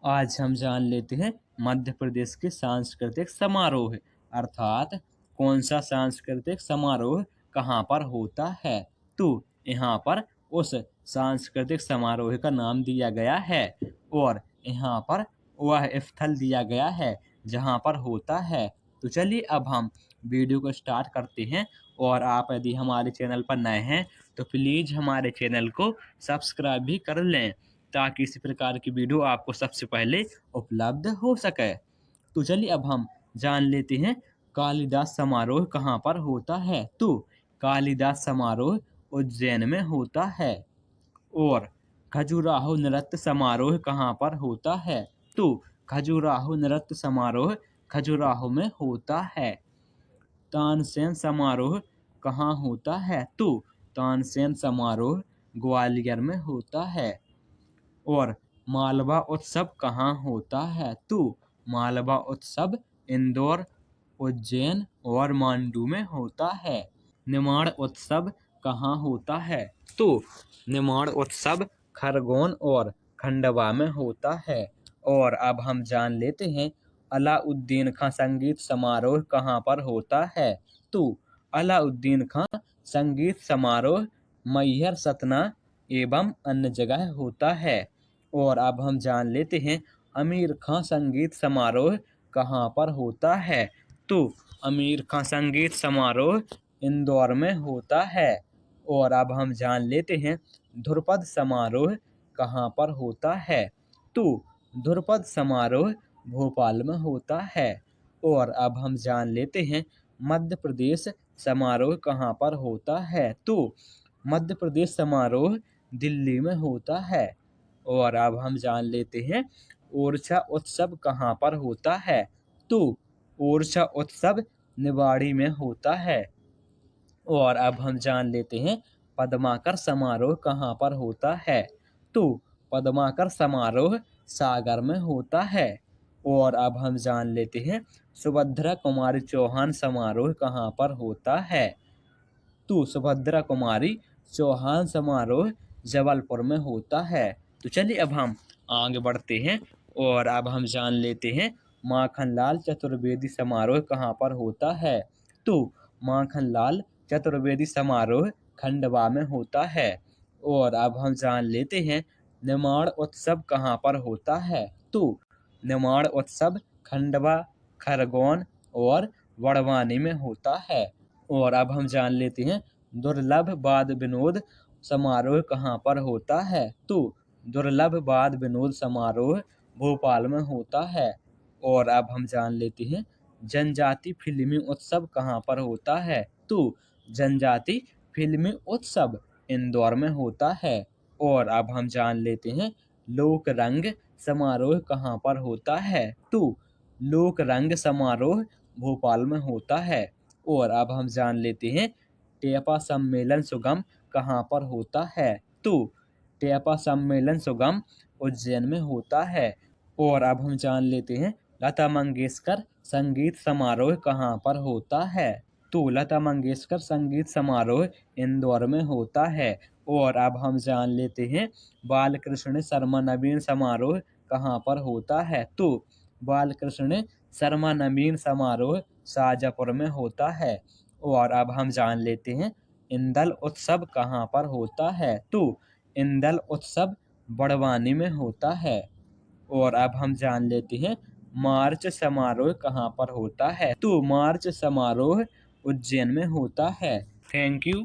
आज हम जान लेते हैं मध्य प्रदेश के सांस्कृतिक समारोह अर्थात कौन सा सांस्कृतिक समारोह कहाँ पर होता है। तो यहाँ पर उस सांस्कृतिक समारोह का नाम दिया गया है और यहाँ पर वह स्थल दिया गया है जहाँ पर होता है। तो चलिए अब हम वीडियो को स्टार्ट करते हैं और आप यदि हमारे चैनल पर नए हैं तो प्लीज़ हमारे चैनल को सब्सक्राइब भी कर लें ताकि इसी प्रकार की वीडियो आपको सबसे पहले उपलब्ध हो सके। तो चलिए अब हम जान लेते हैं कालिदास समारोह कहाँ पर होता है। तो कालिदास समारोह उज्जैन में होता है। और खजुराहो नृत्य समारोह कहाँ पर होता है। तो खजुराहो नृत्य समारोह खजुराहो में होता है। तानसेन समारोह कहाँ होता है। तो तानसेन समारोह ग्वालियर में होता है। और मालवा उत्सव कहाँ होता है। तो मालवा उत्सव इंदौर, उज्जैन और मांडू में होता है। निमाड़ उत्सव कहाँ होता है। तो निमाड़ उत्सव खरगोन और खंडवा में होता है। और अब हम जान लेते हैं अलाउद्दीन खां संगीत समारोह कहाँ पर होता है। तो अलाउद्दीन खां संगीत समारोह मैहर, सतना एवं अन्य जगह होता है। और अब हम जान लेते हैं आमिर खां संगीत समारोह कहाँ पर होता है। तो आमिर खां संगीत समारोह इंदौर में होता है। और अब हम जान लेते हैं ध्रुपद समारोह कहाँ पर होता है। तो ध्रुपद समारोह भोपाल में होता है। और अब हम जान लेते हैं मध्य प्रदेश समारोह कहाँ पर होता है। तो मध्य प्रदेश समारोह दिल्ली में होता है। और अब हम जान लेते हैं ओरछा उत्सव कहाँ पर होता है। तो ओरछा उत्सव निवाड़ी में होता है। और अब हम जान लेते हैं पद्माकर समारोह कहाँ पर होता है। तो पद्माकर समारोह सागर में होता है। और अब हम जान लेते हैं सुभद्रा कुमारी चौहान समारोह कहाँ पर होता है। तो सुभद्रा कुमारी चौहान समारोह जबलपुर में होता है। तो चलिए अब हम आगे बढ़ते हैं और अब हम जान लेते हैं माखनलाल चतुर्वेदी समारोह कहाँ पर होता है। तो माखनलाल चतुर्वेदी समारोह खंडवा में होता है। और अब हम जान लेते हैं निमाड़ उत्सव कहाँ पर होता है। तो निमाड़ उत्सव खंडवा, खरगोन और बड़वानी में होता है। और अब हम जान लेते हैं दुर्लभ वाद विनोद समारोह कहाँ पर होता है। तो दुर्लभ वाद विनोद समारोह भोपाल में होता है। और अब हम जान लेते हैं जनजाति फिल्मी उत्सव कहाँ पर होता है। तो जनजाति फिल्मी उत्सव इंदौर में होता है। और अब हम जान लेते हैं लोक रंग समारोह कहाँ पर होता है। तो लोक रंग समारोह भोपाल में होता है। और अब हम जान लेते हैं टेपा सम्मेलन सुगम कहाँ पर होता है। तो टेपा सम्मेलन सुगम उज्जैन में होता है। और अब हम जान लेते हैं लता मंगेशकर संगीत समारोह कहाँ पर होता है। तो लता मंगेशकर संगीत समारोह इंदौर में होता है। और अब हम जान लेते हैं बालकृष्ण शर्मा नवीन समारोह कहाँ पर होता है। तो बालकृष्ण शर्मा नवीन समारोह शाजापुर में होता है। और अब हम जान लेते हैं इंदल उत्सव कहाँ पर होता है। तो इंदल उत्सव बड़वानी में होता है। और अब हम जान लेते हैं मार्च समारोह कहाँ पर होता है। तो मार्च समारोह उज्जैन में होता है। Thank you.